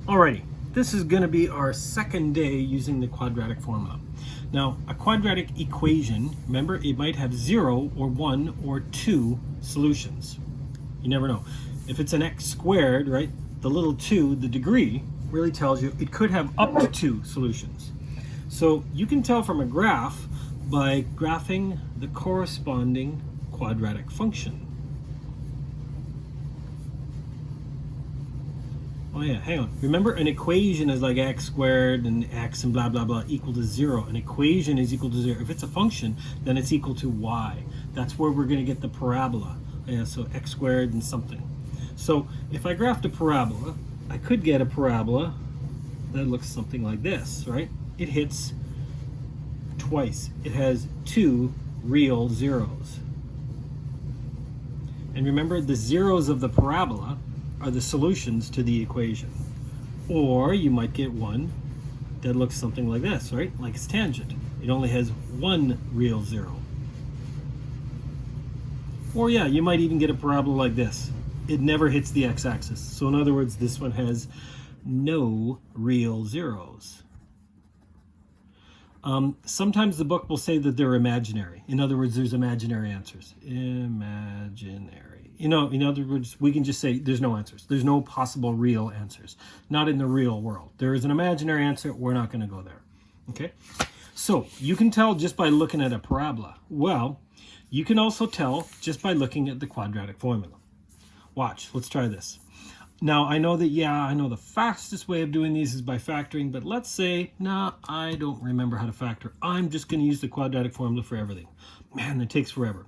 Alrighty, this is going to be our second day using the quadratic formula. Now, a quadratic equation, remember, it might have 0 or 1 or 2 solutions. You never know. If it's an x squared, right, the little 2, the degree, really tells you it could have up to 2 solutions. So you can tell from a graph by graphing the corresponding quadratic function. Oh yeah, hang on. Remember, an equation is like x squared and x and blah, blah, blah equal to 0. An equation is equal to 0. If it's a function, then it's equal to y. That's where we're going to get the parabola. Yeah, so x squared and something. So if I graphed a parabola, I could get a parabola that looks something like this, right? It hits twice. It has 2 real zeros. And remember, the zeros of the parabola are the solutions to the equation. Or you might get one that looks something like this, right? Like its tangent. It only has 1 real zero. Or yeah, you might even get a parabola like this. It never hits the x-axis. So in other words, this one has no real zeros. Sometimes the book will say that they're imaginary. In other words, there's imaginary answers. Imaginary. You know, in other words, we can just say there's no answers. There's no possible real answers. Not in the real world. There is an imaginary answer. We're not going to go there. Okay? So you can tell just by looking at a parabola. Well, you can also tell just by looking at the quadratic formula. Watch. Let's try this. Now, I know that, I know the fastest way of doing these is by factoring, but let's say, I don't remember how to factor. I'm just going to use the quadratic formula for everything. Man, it takes forever.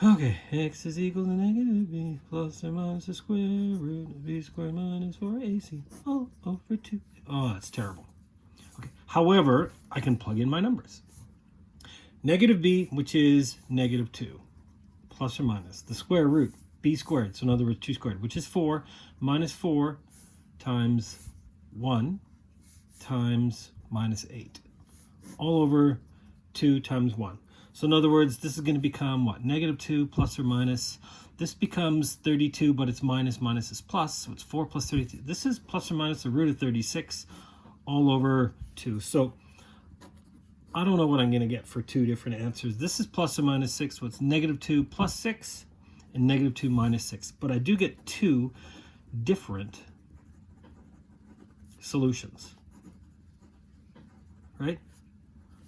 Okay, x is equal to negative b plus or minus the square root of b squared minus 4ac all over 2. Oh, that's terrible. Okay, however, I can plug in my numbers. Negative b, which is negative 2, plus or minus the square root, b squared, so in other words 2 squared, which is 4, minus 4 times 1 times minus 8, all over 2 times 1. So in other words, this is going to become what? Negative 2 plus or minus. This becomes 32, but it's minus. Minus is plus, so it's 4 plus 32. This is plus or minus the root of 36 all over 2. So I don't know what I'm going to get for 2 different answers. This is plus or minus 6, so it's negative 2 plus 6 and negative 2 minus 6. But I do get 2 different solutions, right?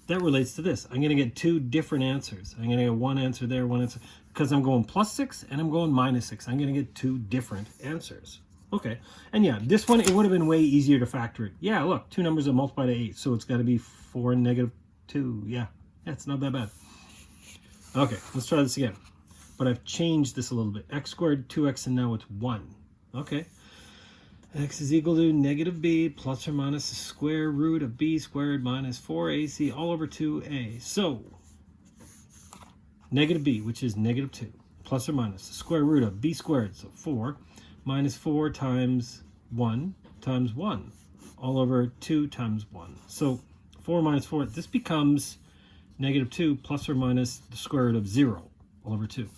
That relates to this. I'm going to get 2 different answers. I'm going to get one answer there, one answer, because I'm going plus 6 and I'm going minus 6. I'm going to get 2 different answers. Okay, and yeah, this one, it would have been way easier to factor it. Yeah, look, 2 numbers that multiply to 8, so it's got to be 4 and negative 2. Yeah, it's not that bad. Okay, let's try this again. But I've changed this a little bit. X squared, 2x, and now it's 1. Okay. X is equal to negative b plus or minus the square root of b squared minus 4ac all over 2a. So, negative b, which is negative 2, plus or minus the square root of b squared, so 4, minus 4 times 1 times 1, all over 2 times 1. So, 4 minus 4, this becomes negative 2 plus or minus the square root of 0, all over 2.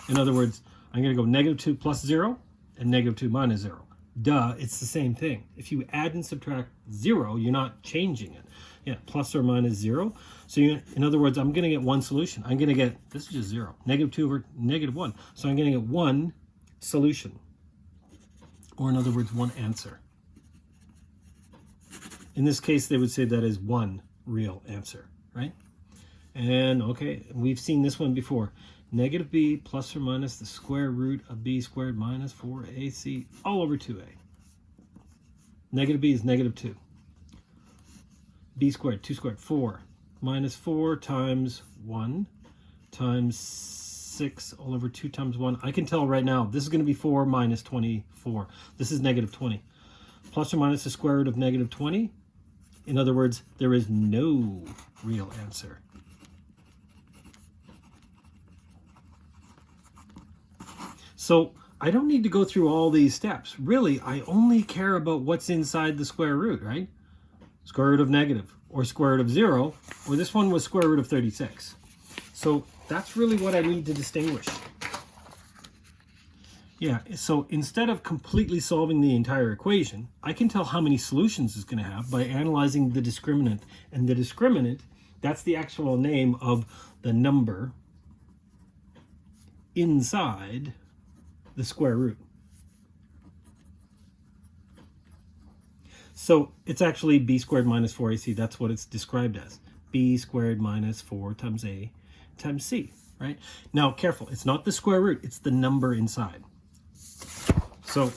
In other words, I'm going to go negative 2 plus 0 and negative 2 minus 0. Duh, it's the same thing. If you add and subtract 0, you're not changing it. Yeah, plus or minus 0. So in other words, I'm going to get one solution. I'm going to get, this is just 0, negative 2 over negative 1. So I'm going to get one solution. Or in other words, one answer. In this case, they would say that is one real answer, right? And okay, we've seen this one before. Negative b plus or minus the square root of b squared minus 4ac all over 2a. Negative b is negative 2. b squared, 2 squared, 4. Minus 4 times 1 times 6 all over 2 times 1. I can tell right now, this is going to be 4 minus 24. This is negative 20. Plus or minus the square root of negative 20. In other words, there is no real answer. So I don't need to go through all these steps. Really, I only care about what's inside the square root, right? Square root of negative, or square root of 0, or this one was square root of 36. So that's really what I need to distinguish. Yeah, so instead of completely solving the entire equation, I can tell how many solutions it's going to have by analyzing the discriminant. And the discriminant, that's the actual name of the number inside the square root. So it's actually b squared minus 4ac. That's what it's described as. B squared minus 4 times a times c, right? Now, careful. It's not the square root. It's the number inside. So,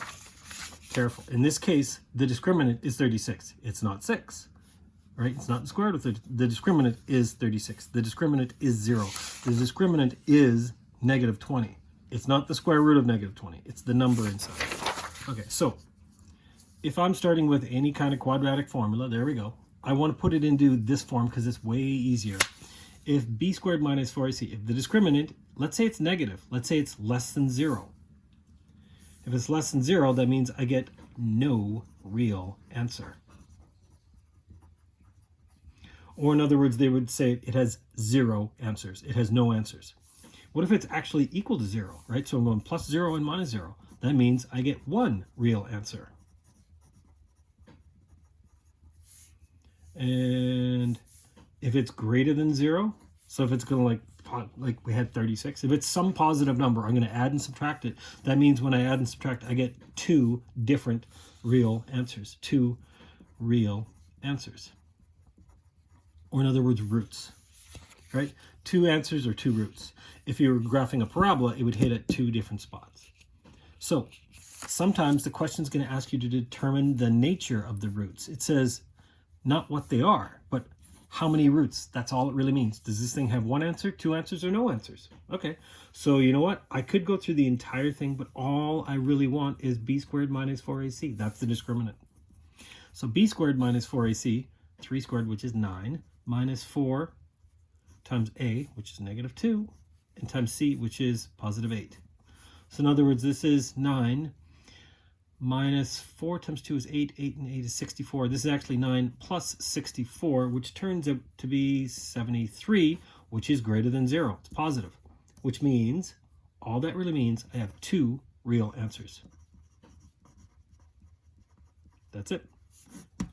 careful. In this case, the discriminant is 36. It's not 6, right? It's not the square root of 30. The discriminant is 36. The discriminant is 0. The discriminant is negative 20. It's not the square root of negative 20. It's the number inside. Okay, so if I'm starting with any kind of quadratic formula, there we go. I want to put it into this form because it's way easier. If b squared minus 4ac, if the discriminant, let's say it's negative. Let's say it's less than 0. If it's less than 0, that means I get no real answer. Or in other words, they would say it has 0 answers. It has no answers. What if it's actually equal to 0, right? So I'm going plus 0 and minus 0. That means I get 1 real answer. And if it's greater than 0, so if it's going to like we had 36, if it's some positive number, I'm going to add and subtract it. That means when I add and subtract, I get 2 different real answers. 2 real answers. Or in other words, roots, right? 2 answers or 2 roots. If you were graphing a parabola, it would hit at 2 different spots. So sometimes the question is going to ask you to determine the nature of the roots. It says not what they are, but how many roots. That's all it really means. Does this thing have 1 answer, 2 answers, or no answers? Okay, so you know what? I could go through the entire thing, but all I really want is b squared minus 4ac. That's the discriminant. So b squared minus 4ac, 3 squared, which is 9, minus 4 times a, which is negative 2, and times c, which is positive 8. So in other words, this is 9 minus 4 times 2 is 8. 8 and 8 is 64. This is actually 9 plus 64, which turns out to be 73, which is greater than 0. It's positive, which means, all that really means, I have 2 real answers. That's it.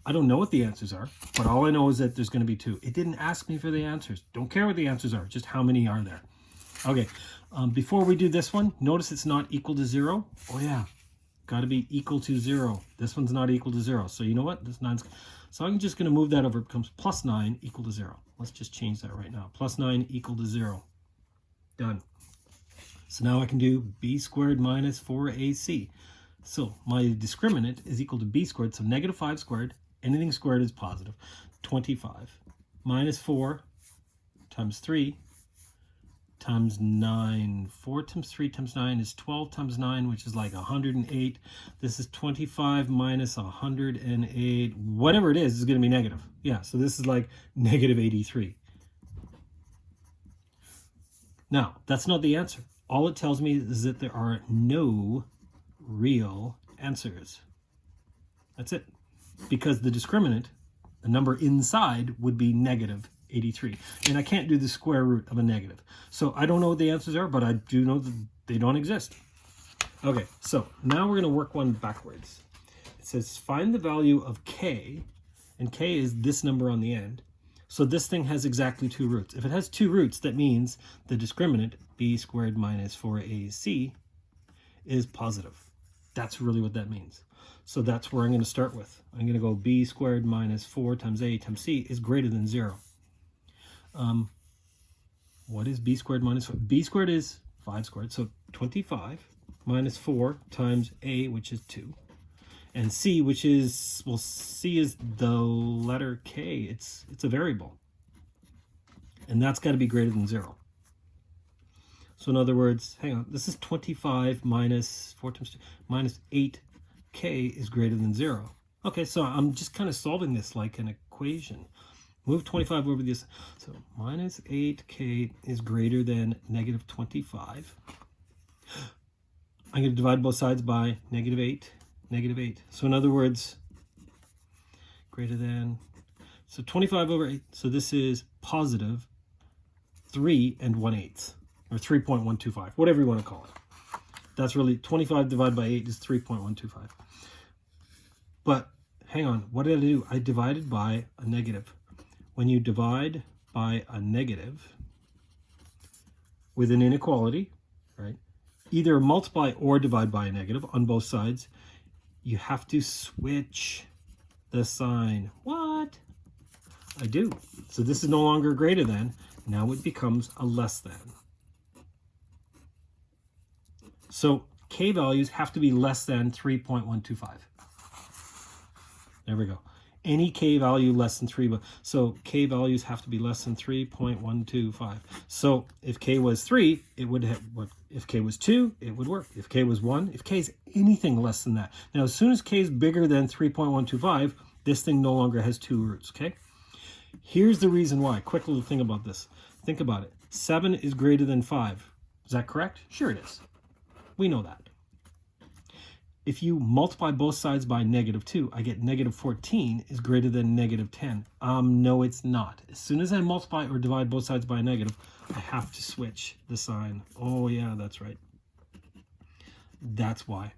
I don't know what the answers are, but all I know is that there's going to be 2. It didn't ask me for the answers. Don't care what the answers are, just how many are there. Okay, before we do this one, notice it's not equal to 0. Oh yeah, got to be equal to 0. This one's not equal to 0. So you know what? This 9's... So I'm just going to move that over. It becomes plus 9 equal to 0. Let's just change that right now. Plus 9 equal to 0. Done. So now I can do b squared minus 4ac. So my discriminant is equal to b squared. So negative 5 squared. Anything squared is positive. 25 minus 4 times 3 times 9. 4 times 3 times 9 is 12 times 9, which is like 108. This is 25 minus 108. Whatever it is going to be negative. Yeah, so this is like negative 83. Now, that's not the answer. All it tells me is that there are no real answers. That's it. Because the discriminant, the number inside, would be negative 83. And I can't do the square root of a negative. So I don't know what the answers are, but I do know that they don't exist. Okay, so now we're going to work one backwards. It says find the value of k, and k is this number on the end. So this thing has exactly 2 roots. If it has 2 roots, that means the discriminant, b squared minus 4ac, is positive. That's really what that means. So that's where I'm going to start with. I'm going to go b squared minus 4 times a times c is greater than 0. What is b squared minus 4? B squared is 5 squared, so 25 minus 4 times a, which is 2. And c, which is, well, c is the letter k. It's a variable. And that's got to be greater than 0. So in other words, hang on, this is 25 minus 4 times 2, minus 8k is greater than 0. Okay, so I'm just kind of solving this like an equation. Move 25 over this. So minus 8k is greater than negative 25. I'm going to divide both sides by negative 8, negative 8. So in other words, greater than, so 25 over 8. So this is positive 3 1/8, or 3.125, whatever you want to call it. That's really 25 divided by 8 is 3.125. But hang on, what did I do? I divided by a negative. When you divide by a negative with an inequality, right? Either multiply or divide by a negative on both sides. You have to switch the sign. What? I do. So this is no longer greater than. Now it becomes a less than. So k values have to be less than 3.125. There we go. Any k value less than 3. So k values have to be less than 3.125. So if k was 3, it would have work. If k was 2, it would work. If k was 1, if k is anything less than that. Now, as soon as k is bigger than 3.125, this thing no longer has 2 roots, okay? Here's the reason why. Quick little thing about this. Think about it. 7 is greater than 5. Is that correct? Sure it is. We know that. If you multiply both sides by -2, I get -14 is greater than -10. No, it's not. As soon as I multiply or divide both sides by a negative, I have to switch the sign. Oh, yeah, that's right. That's why.